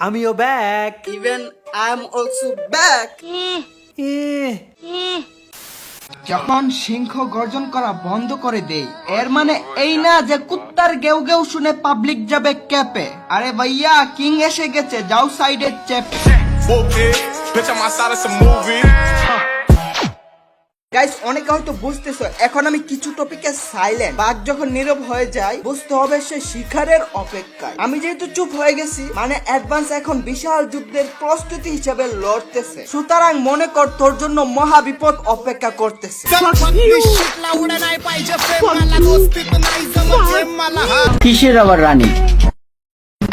আমিও back. Even I'm also back. যখন সিংহ গর্জন করা বন্ধ করে দেই এর মানে এই না যে কুত্তার গেউ গেউ শুনে পাবলিক যাবে ক্যাপে। আরে ভাইয়া কিং এসে গেছে, যাও সাইডে চেপে। Bitch, I'm outside of some movie. Guys অনেকে হয়তো বুঝতেছো এখন আমি কিছু টপিকে সাইলেন্ট। বাঘ যখন নীরব হয়ে যায় বুঝতে হবে সে শিকারের অপেক্ষায়। আমি যেহেতু চুপ হয়ে গেছি মানে অ্যাডভান্স এখন বিশাল যুদ্ধের প্রস্তুতি হিসেবে লড়তেছে। সুতরাং মনে কর তোর জন্য মহা বিপদ অপেক্ষা করতেছে। কিসের আবার রানী?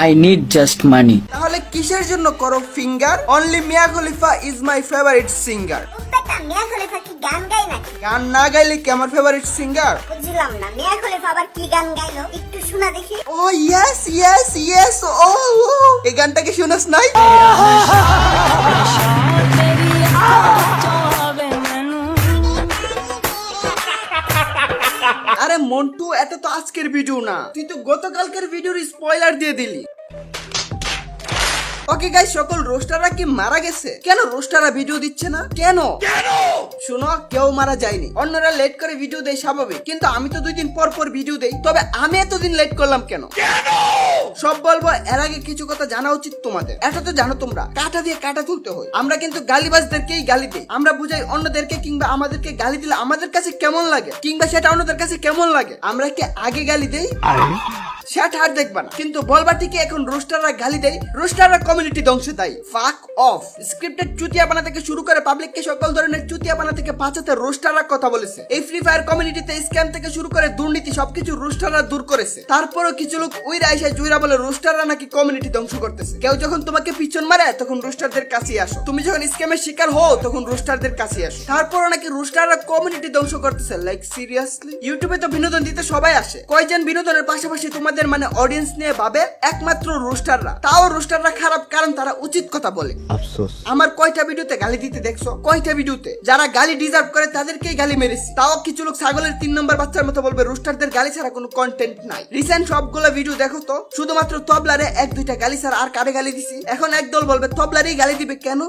I need just money. তাহলে কিসের জন্য করো finger? Only Mia Khalifa is my favourite singer. Mia Khalifa কি গান গায় নাকি? গান না গাইলে কি আমার ফেভারিট সিঙ্গার? বুঝলাম না, মিয়া খলিফা আবার কি গান গাইলো একটু শোনা দেখি। ও ইয়েস ইয়েস ইয়েস, ও এই গানটা কি শুনস নাই? আরে মন্টু, এটা তো আজকের ভিডিও না, তুই তো গতকালকের ভিডিওর স্পয়লার দিয়ে দিলি। ওকে গাইস, সকল রোস্টাররা কি মারা গেছে? কেন রোস্টাররা ভিডিও দিচ্ছে না কেন? শুনো, কেউ মারা যায়নি। অন্যরা লেট করে ভিডিও দেয় স্বাভাবিক, কিন্তু আমি তো 2 দিন পর পর ভিডিও দেই। তবে আমি এতদিন লেট করলাম কেন? সব বলবো, এর আগে কিছু কথা জানা উচিত তোমাদের। এটা তো জানো তোমরা কাটা দিয়ে কাটা তুলতে হয়। আমরা কিন্তু গালিবাজদেরকেই গালি দিই। আমরা বুঝাই অন্যদেরকে কিংবা আমাদেরকে গালি দিলে আমাদের কাছে কেমন লাগে কিংবা সেটা অন্যদের কাছে কেমন লাগে। আমরা কি আগে গালি দেই? সেটা আর দেখবা না, কিন্তু বলবা ঠিকই এখন রোস্টাররা গালি দেয়, রোস্টাররা কমিউনিটি ধ্বংসে দেয়। ফাক অফ। স্ক্রিপ্টেড চুতিয়াপানা থেকে শুরু করে পাবলিককে সকল ধরনের চুতিয়াপানা থেকে বাঁচাতে রোস্টাররা কথা বলেছে। এই ফ্রি ফায়ার কমিউনিটিতে স্ক্যাম থেকে শুরু করে দুর্নীতি সবকিছু রোস্টাররা দূর করেছে। তারপরও কিছু লোক উইরা এসে জুইরা বলে রোস্টাররা নাকি কমিউনিটি ধ্বংস করতেছে। কেউ যখন তোমাকে পিছন মারে তখন রোস্টারদের কাছে আসো, তুমি যখন স্ক্যামের শিকার হও তখন রোস্টারদের কাছে আসো। তারপরও নাকি রোস্টাররা কমিউনিটি ধ্বংস করতেছে। Like seriously? ইউটিউবে তো বিনোদন দিতে সবাই আসে, কয়জন বিনোদনের পাশাপাশি তোমাদের মানে অডিয়েন্স নিয়ে ভাবে? একমাত্র রোস্টাররা। তাও রোস্টাররা খারাপ কারণ তারা উচিত কথা বলে। আফসোস, আমার কয়টা ভিডিওতে গালি দিতে দেখছো? কয়টা ভিডিওতে? যারা গালি ডিজার্ভ করে তাদেরকেই গালি মেরেছি। তাও কিছু লোক ছাগলের 3 নম্বর বাচ্চার মতো বলবে রোস্টারদের গালি ছাড়া কোনো কন্টেন্ট নাই। রিসেন্ট সবগুলো ভিডিও দেখো তো, শুধুমাত্র তবলারে 1-2টা গালি ছাড়া আর কারে গালি দিছি? এখন একদল বলবে তবলারই গালি দিবে কেন?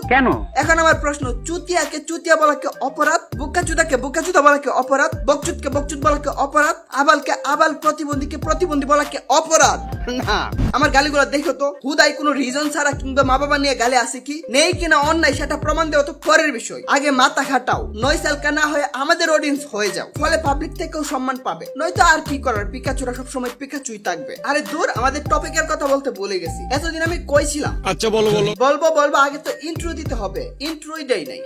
এখন আমার প্রশ্ন, চুতিয়াকে চুতিয়া বলাকে অপরাধ? বুকাচুদাকে বুকাচুদা বলাকে অপরাধ? বকচুদকে বকচুদ বলাকে অপরাধ? আবালকে আবাল, প্রতিবন্ধীকে প্রতিবন্ধী বলাকে অপরাধ? না। আমার গালিগুলো দেখো তো, হুদাই কোনো রিজন ছাড়া কিংবা মা বাবা নিয়ে গালি আছে কি? নেই কিনা অন্যায় সেটা প্রমাণ দেওয়া তো পরের বিষয়। আগে মাথা খাটাও, নয় সালকা না হয়ে আমাদের অডিয়েন্স হয়ে যাও, ফলে পাবলিক থেকেও সম্মান পাবে। নয়তো আর কি করার, পিকাচুরা সবসময় পিকাচুই থাকবে। আরে দূর, আমাদের টপিকের কথা বলতে ভুলে গেছি। এতদিন আমি কইছিলাম। আচ্ছা বলো বলো। বলবো আগে তো ইন্ট্রো দিতে হবে। ইন্ট্রোই দেই নাই।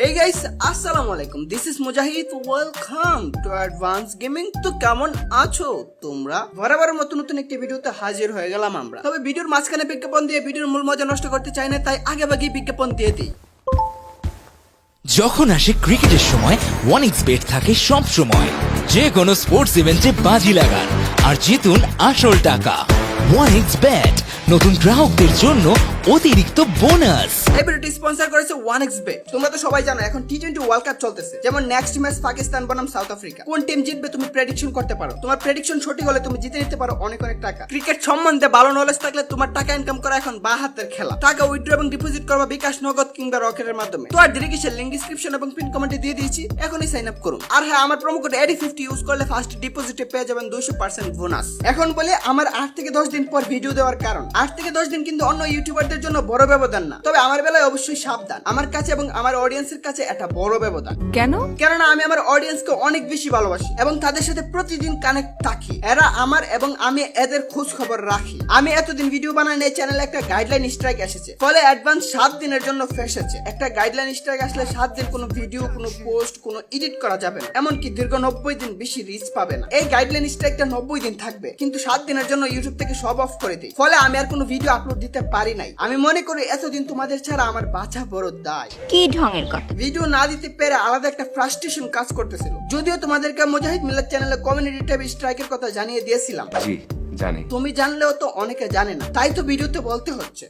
Hey guys, আসসালামু আলাইকুম। This is Mujahid. Welcome to advance gaming. তো কেমন আছো তোমরা? বরাবরের মতো নতুন একটি ভিডিওতে হাজির হয়ে গেলাম আমরা। তবে ভিডিওর মাঝখানে বিজ্ঞাপন দিয়ে ভিডিওর মূল মজা নষ্ট করতে চাই না, তাই আগে ভাগে বিজ্ঞাপন দিয়ে দিই। যখন আসে ক্রিকেটের সময় ওয়ানএক্সবেট থাকে সব সময়। যে কোনো স্পোর্টস ইভেন্টে বাজি লাগান আর জিতুন আসল টাকা। ওয়ানএক্সবেট, নতুন গ্রাহকদের জন্য অতিরিক্ত বোনাস। এই ভিডিওটি স্পন্সর করেছে ওয়ানএক্সবেট। তোমরা তো সবাই জানো এখন টি20 ওয়ার্ল্ড কাপ চলতেছে। যেমন নেক্সট ম্যাচ পাকিস্তান বনাম সাউথ আফ্রিকা। কোন টিম জিতবে তুমি প্রেডিকশন করতে পারো। তোমার প্রেডিকশন সঠিক হলে তুমি জিতে নিতে পারো অনেক টাকা। ক্রিকেট সম্বন্ধে ভালো নলেজ থাকলে তোমার টাকা ইনকাম করা এখন বা হাতের খেলা। টাকা উইথড্র এবং ডিপোজিট করবা বিকাশ, নগদ কিংবা রকেটের মাধ্যমে। তো আর দেরি কিসের? লিংক ডেসক্রিপশন এবং পিন কমেন্টে দিয়ে দিয়েছি, এখনই সাইন আপ করুন। আর হ্যাঁ, আমার প্রোমো কোড AD50 ইউজ করলে ফার্স্ট ডিপোজিটে পেয়ে যাবেন 200% বোনাস। এখন বলে আমার 8 থেকে 10 দিন পর ভিডিও দেওয়ার কারণ। 8 থেকে 10 দিন কিন্তু অন্য ইউটিউবারদের জন্য বড় ব্যবধান না, তবে আমার বেলায় অবশ্যই সাবধান। আমার কাছে এবং আমার অডিয়েন্সের কাছে এটা বড় ব্যবধান। কেন? কেননা আমি আমার অডিয়েন্সকে অনেক বেশি ভালোবাসি এবং তাদের সাথে প্রতিদিন কানেক্ট থাকি। এরা আমার এবং আমি এদের খোঁজ খবর রাখি। আমি এতদিন ভিডিও বানাই এই চ্যানেলে একটা গাইডলাইন স্ট্রাইক এসেছে, ফলে অ্যাডভান্স 7 দিনের জন্য ফেসেছে। একটা গাইডলাইন স্ট্রাইক আসলে 7 দিন কোনো ভিডিও, কোনো পোস্ট, কোনো এডিট করা যাবে না। এমনকি দীর্ঘ 90 দিন বেশি রিচ পাবে না। এই গাইডলাইন স্ট্রাইকটা 90 দিন থাকবে, কিন্তু 7 দিনের জন্য ইউটিউব থেকে সব অফ করে দেয়। ফলে আমি আর কোনো ভিডিও আপলোড দিতে পারি নাই। আমি মনে করি এতদিন তোমাদের ছাড়া আমার বাঁচা বড় দায়। কি ঢঙের কথা? ভিডিও না দিতে পেরে আলাদা একটা ফ্রাস্ট্রেশন কাজ করতেছিল। যদিও তোমাদেরকে মুজাহিদ মিল্লাত চ্যানেলে কমিউনিটি ট্যাব স্ট্রাইকের কথা জানিয়ে দিয়েছিলাম। জানি। তুমি জানলেও তো অনেকে জানে না, তাই তো ভিডিওতে বলতে হচ্ছে।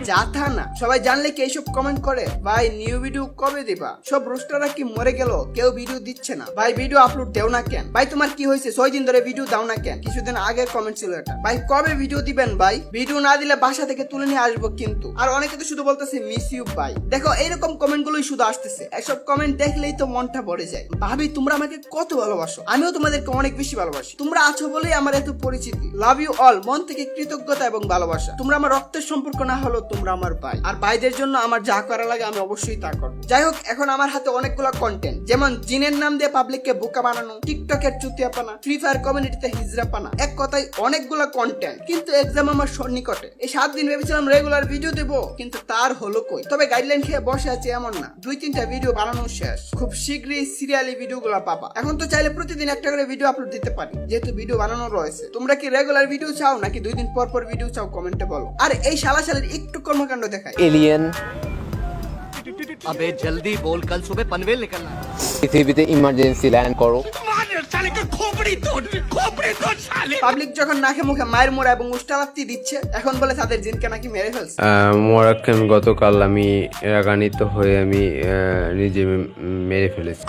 যাতা না, সবাই জানলে কি এইসব কমেন্ট করে? ভাই নিউ ভিডিও কবে দিবা? সব রোস্টাররা কি মরে গেল? কেউ ভিডিও দিচ্ছে না। ভাই ভিডিও আপলোড দেও না কেন? ভাই তোমার কি হয়েছে? 6 দিন ধরে ভিডিও দাও না কেন? কিছুদিন আগের কমেন্ট ছিল এটা। ভাই কবে ভিডিও দিবেন ভাই? ভিডিও না দিলে বাসা থেকে তুলে নিয়ে আসবো কিন্তু। আর অনেকে তো শুধু বলতেছে মিস ইউ ভাই। দেখো এইরকম কমেন্ট গুলোই শুধু আসতেছে। এসব কমেন্ট দেখলেই তো মনটা ভরে যায়। ভাবি তোমরা আমাকে কত ভালোবাসো, আমিও তোমাদেরকে অনেক বেশি ভালোবাসি। তোমরা আছো বলেই আমার এত পরিচিতি। লাভ ইউ অল, মন থেকে কৃতজ্ঞতা এবং ভালোবাসা। তোমরা আমার রক্তের সম্পর্ক না হলো তোমরা আমার ভাই, আর ভাইদের জন্য আমার যা করা লাগে আমি অবশ্যই তা করব। যাই হোক, এখন আমার হাতে অনেকগুলো কন্টেন্ট, যেমন জিনের নাম দিয়ে পাবলিককে বোকা বানানো, টিকটকের চুতিয়াপানা, ফ্রি ফায়ার কমিউনিটিতে হিজরাপানা, এক কথায় অনেকগুলো কন্টেন্ট। কিন্তু এক্সাম আমার সন্নিকটে। এই 7 দিন ভেবেছিলাম রেগুলার ভিডিও দেবো, কিন্তু তার হলো কই। তবে গাইডলাইন খেয়ে বসে আছে এমন না, 2-3টা ভিডিও বানানো শেষ। খুব শীঘ্রই সিরিয়ালি ভিডিওগুলো পাবা। এখন তো চাইলে প্রতিদিন একটা করে ভিডিও আপলোড দিতে পারি, যেহেতু ভিডিও বানানো রয়েছে। তোমরা কি রেগুলার ভিডিও চাও নাকি 2 দিন পর পর ভিডিও চাও? কমেন্টে বলো। আর এই শালাশালের একটু কর্মকাণ্ড দেখায়। एलियन अबे जल्दी बोल, कल सुबह पनवेल निकलना है। পৃথিবীতে ইমার্জেন্সি ল্যান্ড করো। পাবলিক যখন নাকে মুখে মায়ের মোড়া এবং উষ্টালাত্তি দিচ্ছে, এখন বলে তাদের জিনকে নাকি মেরে ফেলছে। মোরাককে আমি গতকাল আমি রাগান্বিত হয়ে আমি নিজে মেরে ফেলেছি।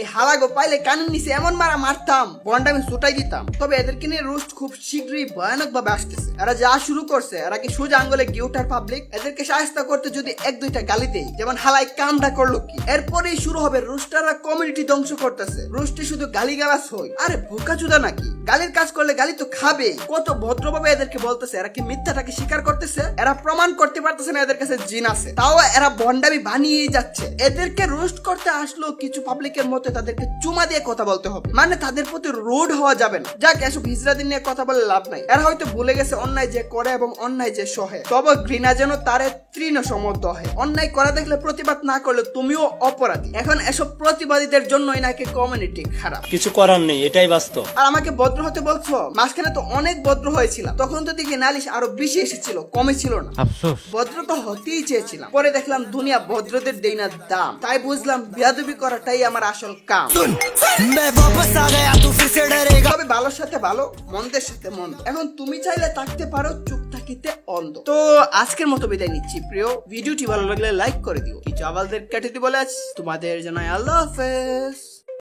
এই হালাগো পাইলে কানের নিচে এমন মারা মারতাম, বন্ডামি ছুটাই দিতাম। তবে এদেরকে নিয়ে রোস্ট খুব শীঘ্রই ভয়ানক ভাবে আসতেছে। এরা যা শুরু করছে, এরা কি সোজা আঙ্গুলে গিউটার পাবলিক? এদেরকে সাহায্য করতে যদি 1-2টা গালি দেই, যেমন হালাই কামটা করলো কি, এরপরেই শুরু হবে রোস্টাররা কমিউনিটি ধ্বংস করতেছে। রোস্টে শুধু গালিগালাজ হই। আরে বোকাচোদা নাকি? গালির কাজ করলে গালি তো খাবেই। কত ভদ্রভাবে এদেরকে বলতেছে। এরা কি মিথ্যাটাকে স্বীকার করতেছে? এরা প্রমাণ করতে পারতেছে না এদের কাছে জিন আছে, তাও এরা বন্ডামি বানিয়েই যাচ্ছে। এদেরকে রোস্ট করতে আসলো কিছু পাবলিকের মতে তাদেরকে চুমা দিয়ে কথা বলতে হবে, মানে তাদের প্রতি রোড হওয়া যাবে না। যাক, এসব হিজড়াদের নিয়ে কথা বলে লাভ নাই। এরা হয়তো ভুলে গেছে অন্যায় যে করে এবং অন্যায় যে সহে, তবে ঘৃণা যেন তারে তৃণ সমর্থ হয়। অন্যায় করা দেখলে প্রতিবাদ না করলে তুমিও অপরাধী। এখন এসব প্রতিবাদীদের জন্যই নাকি কমিউনিটি খারাপ। কিছু করার নেই, এটাই বাস্তব। আর আমাকে ভদ্র হতে বলছো? মাঝখানে তো অনেক ভদ্র হয়েছিলাম, তখন তো দেখি নালিশ আরো বেশি এসেছিল, কমে ছিল না। ভদ্র তো হতেই চেয়েছিলাম, পরে দেখলাম দুনিয়া ভদ্রদের দেই না দাম, তাই বুঝলাম বেয়াদবি করাটাই আমার আসল কাম। তবে ভালোর সাথে ভালো, মন্দের সাথে মন্দ। এখন তুমি চাইলে থাকতে পারো চুপ থাকিতে অন্ধ। তো আজকের মতো বিদায় নিচ্ছি প্রিয়। ভিডিওটি ভালো লাগলে লাইক করে দিও। কিছু আবালদের কেটে বলে তোমাদের জানাই আল্লাহ হাফেজ।